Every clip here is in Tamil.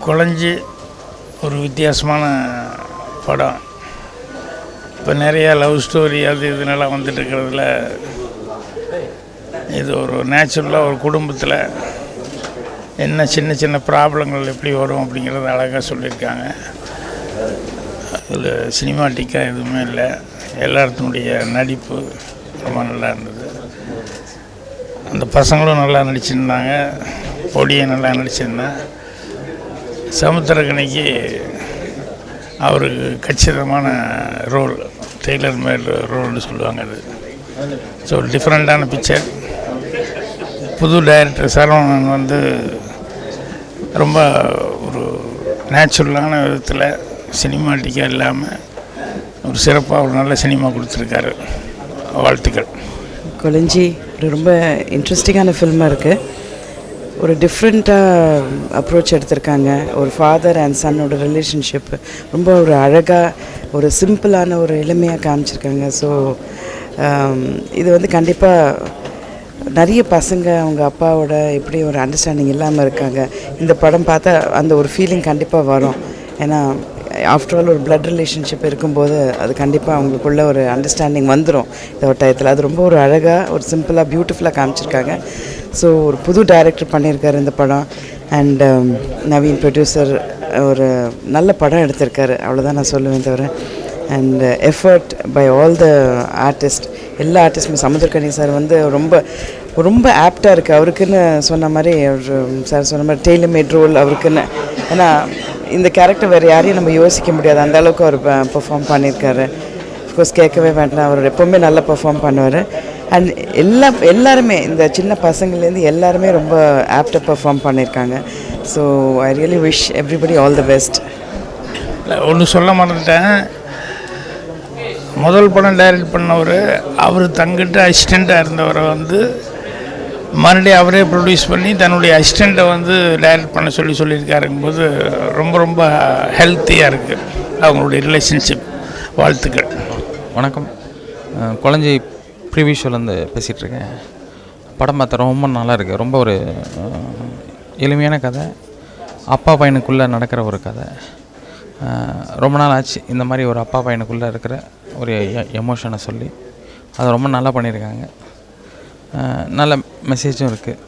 குழஞ்சி ஒரு வித்தியாசமான படம். இப்போ நிறையா லவ் ஸ்டோரி அது இதனெல்லாம் வந்துட்டு இருக்கிறதுல இது ஒரு நேச்சுரலாக ஒரு குடும்பத்தில் என்ன சின்ன சின்ன ப்ராப்ளங்கள் எப்படி வரும் அப்படிங்கிறத அழகாக சொல்லியிருக்காங்க. அதில் சினிமாட்டிக்காக எதுவுமே இல்லை. எல்லாத்தினுடைய நடிப்பு ரொம்ப நல்லா இருந்தது. அந்த பசங்களும் நல்லா நடிச்சிருந்தாங்க, பொடியும் நல்லா நடிச்சிருந்தேன். சமுத்திரக்கனிக்கு அவருக்கு கச்சிதமான ரோல், டெய்லர் மேல் ரோல்னு சொல்லுவாங்க. அது ஸோ டிஃப்ரெண்ட்டான பிக்சர். புது டைரக்டர் சரவணன் வந்து ரொம்ப ஒரு நேச்சுரலான விதத்தில் சினிமாட்டிக்காக இல்லாமல் ஒரு சிறப்பாக ஒரு நல்ல சினிமா கொடுத்துருக்காரு. வாழ்த்துக்கள். கொளஞ்சி ஒரு ரொம்ப இன்ட்ரெஸ்டிங்கான ஃபில்மாக இருக்குது. ஒரு டிஃப்ரெண்ட்டாக அப்ரோச் எடுத்திருக்காங்க. ஒரு ஃபாதர் அண்ட் சன்னோட ரிலேஷன்ஷிப் ரொம்ப ஒரு அழகாக ஒரு சிம்பிளான ஒரு எளிமையாக காமிச்சிருக்காங்க. ஸோ இது வந்து கண்டிப்பாக நிறைய பசங்க அவங்க அப்பாவோட எப்படி ஒரு அண்டர்ஸ்டாண்டிங் இல்லாமல் இருக்காங்க. இந்த படம் பார்த்தா அந்த ஒரு ஃபீலிங் கண்டிப்பாக வரும். ஏன்னா ஆஃப்டர் ஆல் ஒரு பிளட் ரிலேஷன்ஷிப் இருக்கும்போது அது கண்டிப்பாக அவங்களுக்குள்ள ஒரு அண்டர்ஸ்டாண்டிங் வந்துடும் இந்த ஒரு டயத்தில். அது ரொம்ப ஒரு அழகாக ஒரு சிம்பிளாக பியூட்டிஃபுல்லாக காமிச்சிருக்காங்க. ஸோ ஒரு புது டைரக்டர் பண்ணியிருக்காரு இந்த படம். அண்ட் நவீன் ப்ரொடியூசர் ஒரு நல்ல படம் எடுத்திருக்காரு, அவ்வளோதான் நான் சொல்லுவேன் தவிர. And effort by all the artist, எல்லா ஆர்டிஸ்ட்டுமே. சமுத்திரக்கனி சார் வந்து ரொம்ப ரொம்ப ஆப்டாக இருக்குது அவருக்குன்னு சொன்ன மாதிரி. சார் சொன்ன மாதிரி டெய்லர் மேட் ரோல் அவருக்குன்னு. ஏன்னா இந்த கேரக்டர் வேறு யாரையும் நம்ம யோசிக்க முடியாது, அந்த அளவுக்கு அவர் பெர்ஃபார்ம் பண்ணியிருக்காரு. அஃப்கோர்ஸ் கேட்கவே வேண்டாம், அவர் எப்போவுமே நல்லா பெர்ஃபார்ம் பண்ணுவார். அண்ட் எல்லாருமே இந்த சின்ன பசங்கள்லேருந்து எல்லாருமே ரொம்ப ஆப்டாக பெர்ஃபார்ம் பண்ணியிருக்காங்க. So I really wish everybody all the best. ஒன்று சொல்ல மறந்துட்டேன். முதல் படம் டைரக்ட் பண்ணவர் அவர் தங்கிட்ட அசிஸ்டண்ட்டாக இருந்தவரை வந்து மறுபடியும் அவரே ப்ரொடியூஸ் பண்ணி தன்னுடைய அசிஸ்டண்ட்டை வந்து டைரக்ட் பண்ண சொல்லியிருக்காருங்கும்போது ரொம்ப ரொம்ப ஹெல்த்தியாக இருக்குது அவங்களுடைய ரிலேஷன்ஷிப். வாழ்த்துக்கள். வணக்கம். குழந்தை ப்ரீவியூஷோலேருந்து பேசிகிட்ருக்கேன். படம் பார்த்தா ரொம்ப நல்லா இருக்குது. ரொம்ப ஒரு எளிமையான கதை, அப்பா பையனுக்குள்ளே நடக்கிற ஒரு கதை. ரொம்ப நாள் ஆச்சு இந்த மாதிரி ஒரு அப்பா பையனுக்குள்ளே இருக்கிற ஒரு எமோஷனை சொல்லி அதை ரொம்ப நல்லா பண்ணியிருக்காங்க. நல்ல மெசேஜும் இருக்குது.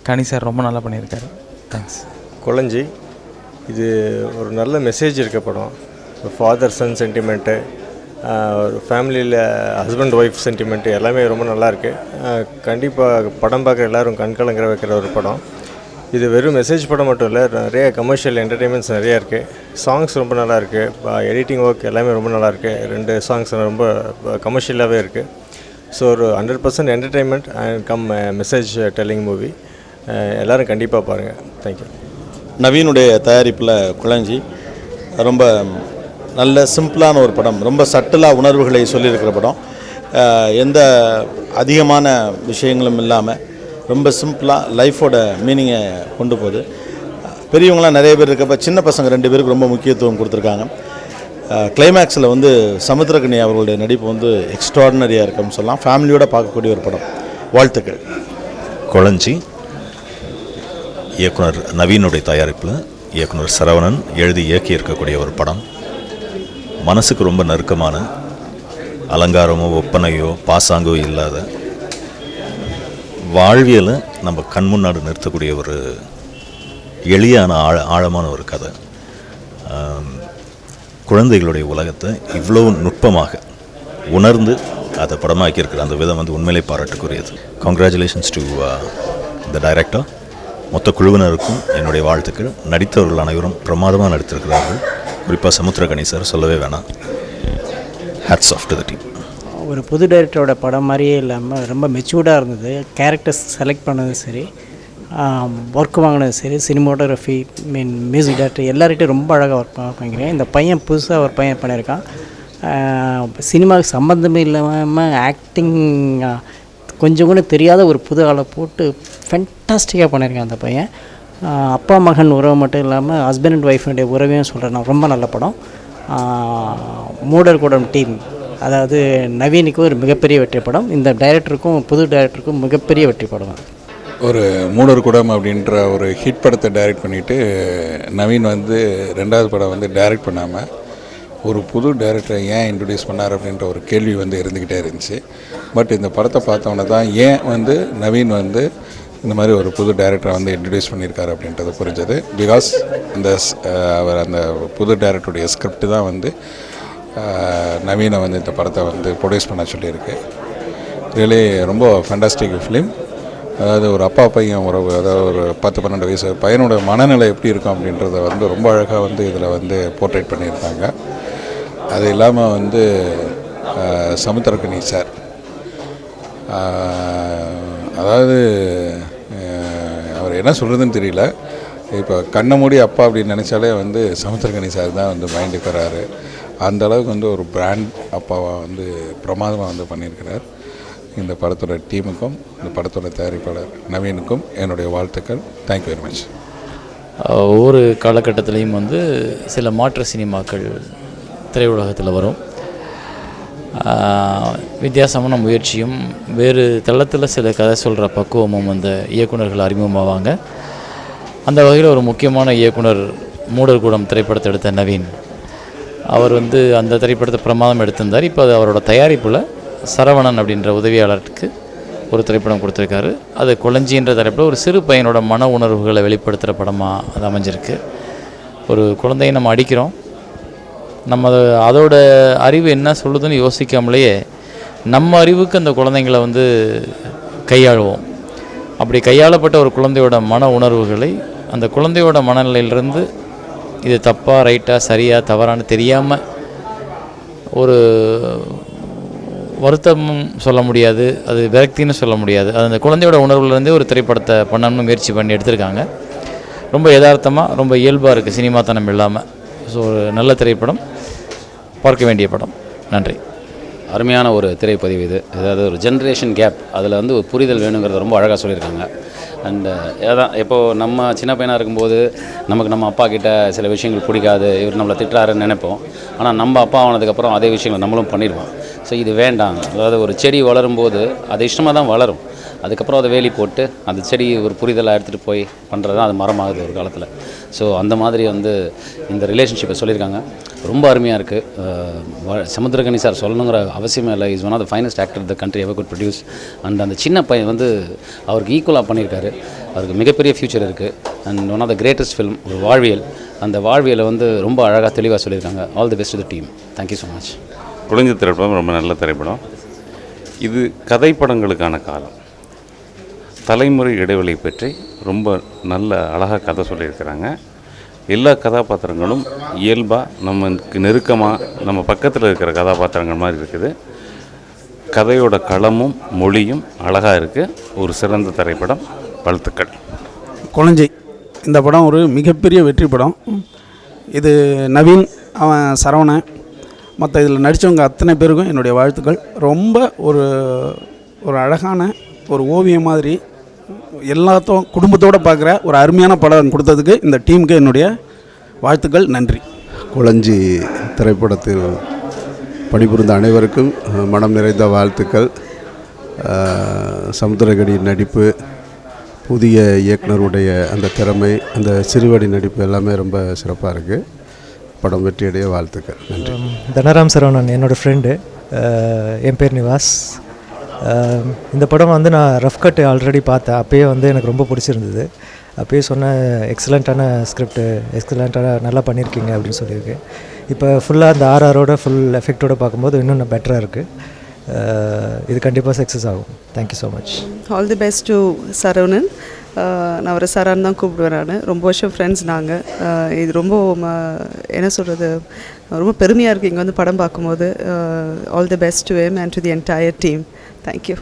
கனி சார் ரொம்ப நல்லா பண்ணியிருக்காரு. தேங்க்ஸ். குழஞ்சி இது ஒரு நல்ல மெசேஜ் இருக்க படம். ஃபாதர் சன் சென்டிமெண்ட்டு, ஒரு ஃபேமிலியில் ஹஸ்பண்ட் ஒய்ஃப் சென்டிமெண்ட்டு எல்லாமே ரொம்ப நல்லாயிருக்கு. கண்டிப்பாக படம் பார்க்குற எல்லோரும் கண்கலங்கிற வைக்கிற ஒரு படம். இது வெறும் மெசேஜ் படம் மட்டும் இல்லை, நிறைய கமர்ஷியல் என்டர்டெயின்மெண்ட்ஸ் நிறையா இருக்குது. சாங்ஸ் ரொம்ப நல்லாயிருக்கு. எடிட்டிங் ஒர்க் எல்லாமே ரொம்ப நல்லாயிருக்கு. 2 சாங்ஸ் ரொம்ப கமர்ஷியலாகவே இருக்குது. ஸோ ஒரு 100% entertainment and come message telling movie. எல்லோரும் கண்டிப்பாக பாருங்கள். தேங்க்யூ. நவீனுடைய தயாரிப்பில் குழஞ்சி ரொம்ப நல்ல சிம்பிளான ஒரு படம். ரொம்ப சட்டிலாக உணர்வுகளை சொல்லியிருக்கிற படம். எந்த அதிகமான விஷயங்களும் இல்லாமல் ரொம்ப சிம்பிளாக லைஃபோட மீனிங்கை கொண்டு போகுது. பெரியவங்களாம் நிறைய பேர் இருக்கப்போ சின்ன பசங்க 2 பேருக்கு ரொம்ப முக்கியத்துவம் கொடுத்துருக்காங்க. கிளைமேக்ஸில் வந்து சமுத்திரக்கனி அவர்களுடைய நடிப்பு வந்து எக்ஸ்ட்ராடினரியாக இருக்குன்னு சொல்லலாம். ஃபேமிலியோடு பார்க்கக்கூடிய ஒரு படம். வாழ்த்துக்கள். குழஞ்சி இயக்குனர் நவீனுடைய தயாரிப்பில் இயக்குனர் சரவணன் எழுதி இயக்கி இருக்கக்கூடிய ஒரு படம். மனசுக்கு ரொம்ப நெருக்கமான, அலங்காரமோ ஒப்பனையோ பாசாங்கோ இல்லாத வாழ்வியலை நம்ம கண் முன்னாடி நிறுத்தக்கூடிய ஒரு எளியான ஆழமான ஒரு கதை. குழந்தைகளுடைய உலகத்தை இவ்வளோ நுட்பமாக உணர்ந்து அதை படமாக்கியிருக்கிற அந்த விதம் வந்து உண்மையிலே பாராட்டுக்குரியது. Congratulations to the director. மொத்த குழுவினருக்கும் என்னுடைய வாழ்த்துக்கள். நடித்தவர்கள் அனைவரும் பிரமாதமாக நடித்திருக்கிறார்கள். குறிப்பாக சமுத்திரக்கனி சார் சொல்லவே வேணாம். Hats off to the team. ஒரு புது டைரக்டரோட படம் மாதிரியே இல்லாமல் ரொம்ப மெச்சூர்டாக இருந்தது. கேரக்டர்ஸ் செலக்ட் பண்ணதும் சரி, ஒர்க் வாங்கினது சரி, சினிமோட்டோகிராஃபி, மியூசிக் டைரக்டர் எல்லார்கிட்டையும் ரொம்ப அழகாக ஒர்க் பண்ணிக்கிறேன். இந்த பையன் புதுசாக ஒரு பையன் பண்ணியிருக்கான். சினிமாவுக்கு சம்மந்தமே இல்லாமல் ஆக்டிங் கொஞ்சம் கூட தெரியாத ஒரு புது ஆளை போட்டு ஃபென்டாஸ்டிக்காக பண்ணியிருக்கேன் அந்த பையன். அப்பா மகன் உறவு மட்டும் இல்லாமல் ஹஸ்பண்ட் அண்ட் ஒய்ஃபுடைய உறவையும் சொல்கிறேன். நான் ரொம்ப நல்ல படம். மூடர் கூடம் டீம், அதாவது நவீனுக்கு ஒரு மிகப்பெரிய வெற்றி படம். இந்த டைரக்டருக்கும் புது டைரக்டருக்கும் மிகப்பெரிய வெற்றி படம். ஒரு மூடர் குடம் அப்படின்ற ஒரு ஹிட் படத்தை டைரக்ட் பண்ணிவிட்டு நவீன் வந்து 2வது படம் வந்து டைரக்ட் பண்ணாமல் ஒரு புது டைரக்டரை ஏன் இன்ட்ரடியூஸ் பண்ணார் அப்படின்ற ஒரு கேள்வி வந்து இருந்துக்கிட்டே இருந்துச்சு. பட் இந்த படத்தை பார்த்தோன்னே தான் ஏன் வந்து நவீன் வந்து இந்த மாதிரி ஒரு புது டைரக்டரை வந்து இன்ட்ரடியூஸ் பண்ணியிருக்காரு அப்படின்றது புரிஞ்சது. பிகாஸ் அவர் அந்த புது டைரக்டருடைய ஸ்கிரிப்ட் தான் வந்து நவீனை வந்து இந்த படத்தை வந்து ப்ரொடியூஸ் பண்ண சொல்லியிருக்கு. ரியலி ரொம்ப ஃபேண்டாஸ்டிக் ஃபிலிம். அதாவது ஒரு அப்பா பையன் உறவு, அதாவது ஒரு 10-12 வயசு பையனோட மனநிலை எப்படி இருக்கும் அப்படின்றத வந்து ரொம்ப அழகாக வந்து இதில் வந்து போர்ட்ரேட் பண்ணியிருக்காங்க. அது இல்லாமல் வந்து சமுத்திரக்கனி சார், அதாவது அவர் என்ன சொல்கிறதுன்னு தெரியல. இப்போ கண்ணை மூடி அப்பா அப்படின்னு நினச்சாலே வந்து சமுத்திரக்கனி சார் தான் வந்து மைண்டுக்கு வராரு. அந்த அளவுக்கு வந்து ஒரு பிராண்ட் அப்பாவாக வந்து பிரமாதமாக வந்து பண்ணியிருக்கிறார். இந்த படத்தோட டீமுக்கும் இந்த படத்தோட தயாரிப்பாளர் நவீனுக்கும் என்னுடைய வாழ்த்துக்கள். Thank you very much. ஒவ்வொரு காலகட்டத்திலையும் வந்து சில மாற்று சினிமாக்கள் திரையுலகத்தில் வரும். வித்தியாசமான முயற்சியும் வேறு தளத்தில் சில கதை சொல்கிற பக்குவமும் அந்த இயக்குநர்கள் அறிமுகமாவாங்க. அந்த வகையில் ஒரு முக்கியமான இயக்குனர் மூடர்கூடம் திரைப்படத்தை எடுத்த நவீன் அவர் வந்து அந்த திரைப்படத்தை பிரமாதம் எடுத்திருந்தார். இப்போ அது அவரோட தயாரிப்பில் சரவணன் அப்படின்ற உதவியாளருக்கு ஒரு திரைப்படம் கொடுத்துருக்காரு. அது கொளஞ்சின்ற தலைப்பில் ஒரு சிறு பையனோட மன உணர்வுகளை வெளிப்படுத்துகிற படமாக அது அமைஞ்சிருக்கு. ஒரு குழந்தையை நம்ம அடிக்கிறோம், நம்ம அதோட அறிவு என்ன சொல்லுதுன்னு யோசிக்காமலேயே நம்ம அறிவுக்கு அந்த குழந்தைங்களை வந்து கையாளுவோம். அப்படி கையாளப்பட்ட ஒரு குழந்தையோட மன உணர்வுகளை அந்த குழந்தையோட மனநிலையிலிருந்து இது தப்பாக ரைட்டாக சரியாக தவறான்னு தெரியாமல் ஒரு வருத்தமும் சொல்ல முடியாது, அது விரக்தின்னு சொல்ல முடியாது. அது அந்த குழந்தையோட உணர்வுலேருந்தே ஒரு திரைப்படத்தை பண்ணணும்னு முயற்சி பண்ணி எடுத்திருக்காங்க. ரொம்ப யதார்த்தமாக ரொம்ப இயல்பாக இருக்குது, சினிமாத்தனம் இல்லாமல். ஸோ ஒரு நல்ல திரைப்படம், பார்க்க வேண்டிய படம். நன்றி. அருமையான ஒரு திரைப்பதிவு இது. அதாவது ஒரு ஜென்ரேஷன் கேப், அதில் வந்து ஒரு புரிதல் வேணுங்கிறத ரொம்ப அழகாக சொல்லியிருக்காங்க. அண்டு அதான் இப்போது நம்ம சின்ன பையனாக இருக்கும்போது நமக்கு நம்ம அப்பா கிட்ட சில விஷயங்கள் பிடிக்காது, இவர் நம்மளை திட்டுறாருன்னு நினைப்போம். ஆனால் நம்ம அப்பா ஆனதுக்கப்புறம் அதே விஷயங்களை நம்மளும் பண்ணிடுவோம். ஸோ இது வேண்டாம். அதாவது ஒரு செடி வளரும்போது அது இஷ்டமாக தான் வளரும், அதுக்கப்புறம் அதை வேலி போட்டு அந்த செடி ஒரு புரிதலாக எடுத்துகிட்டு போய் பண்ணுறது தான் அது மரமாகுது ஒரு காலத்தில். ஸோ அந்த மாதிரி வந்து இந்த ரிலேஷன்ஷிப்பை சொல்லியிருக்காங்க. ரொம்ப அருமையாக இருக்குது. சமுத்திரக்கனி சார் சொல்லணுங்கிற அவசியமே இல்லை. Is one of the finest actor the country ever could produce. And அந்த சின்ன பையன் வந்து அவருக்கு ஈக்குவலாக பண்ணியிருக்காரு. அவருக்கு மிகப்பெரிய ஃப்யூச்சர் இருக்குது. And one of the greatest film, ஒரு வாழ்வியல். அந்த வாழ்வியலை வந்து ரொம்ப அழகாக தெளிவாக சொல்லியிருக்காங்க. All the best to the team. Thank you so much. குழந்தை திரைப்படம் ரொம்ப நல்ல திரைப்படம். இது கதைப்படங்களுக்கான காலம். தலைமுறை இடைவெளி பற்றி ரொம்ப நல்ல அழகாக கதை சொல்லியிருக்கிறாங்க. எல்லா கதாபாத்திரங்களும் இயல்பாக நமக்கு நெருக்கமாக நம்ம பக்கத்தில் இருக்கிற கதாபாத்திரங்கள் மாதிரி இருக்குது. கதையோட களமும் மொழியும் அழகாக இருக்குது. ஒரு சிறந்த திரைப்படம். வாழ்த்துக்கள். கொளஞ்சி இந்த படம் ஒரு மிகப்பெரிய வெற்றி படம். இது நவீன், அவன் சரவணன், மற்ற இதில் நடித்தவங்க அத்தனை பேருக்கும் என்னுடைய வாழ்த்துக்கள். ரொம்ப ஒரு அழகான ஒரு ஓவியம் மாதிரி எல்லாத்தையும் குடும்பத்தோடு பார்க்குற ஒரு அருமையான படம் கொடுத்ததுக்கு இந்த டீமுக்கு என்னுடைய வாழ்த்துக்கள். நன்றி. கொளஞ்சி திரைப்படத்தில் பணிபுரிந்த அனைவருக்கும் மனம் நிறைந்த வாழ்த்துக்கள். சமுத்திரக்கனி நடிப்பு, புதிய இயக்குனருடைய அந்த திறமை, அந்த சிறுவடி நடிப்பு எல்லாமே ரொம்ப சிறப்பாக இருக்குது. படம் வெற்றியடைய வாழ்த்துக்கள். நன்றி. தனராம் சரவணன் என்னோடய ஃப்ரெண்டு. என் பேர் நிவாஸ். இந்த படம் வந்து நான் ரஃப் கட் ஆல்ரெடி பார்த்தேன். அப்போயே வந்து எனக்கு ரொம்ப பிடிச்சிருந்தது. அப்போயே சொன்ன எக்ஸலண்ட்டான ஸ்கிரிப்டு, எக்ஸலண்ட்டான நல்லா பண்ணியிருக்கீங்க அப்படின்னு சொல்லியிருக்கேன். இப்போ ஃபுல்லாக அந்த ஆர்ஆரோட ஃபுல் எஃபெக்டோடு பார்க்கும்போது இன்னும் பெட்டராக இருக்குது. இது கண்டிப்பாக சக்ஸஸ் ஆகும். Thank you so much. All the best to Saravanan. நான் அவரை சரான் தான் கூப்பிடுவேன். நான் ரொம்ப வருஷம் ஃப்ரெண்ட்ஸ் நாங்கள். இது ரொம்ப என்ன சொல்கிறது, ரொம்ப பெருமையாக இருக்குது இங்கே வந்து படம் பார்க்கும்போது. All the best to him and to the entire team. Thank you.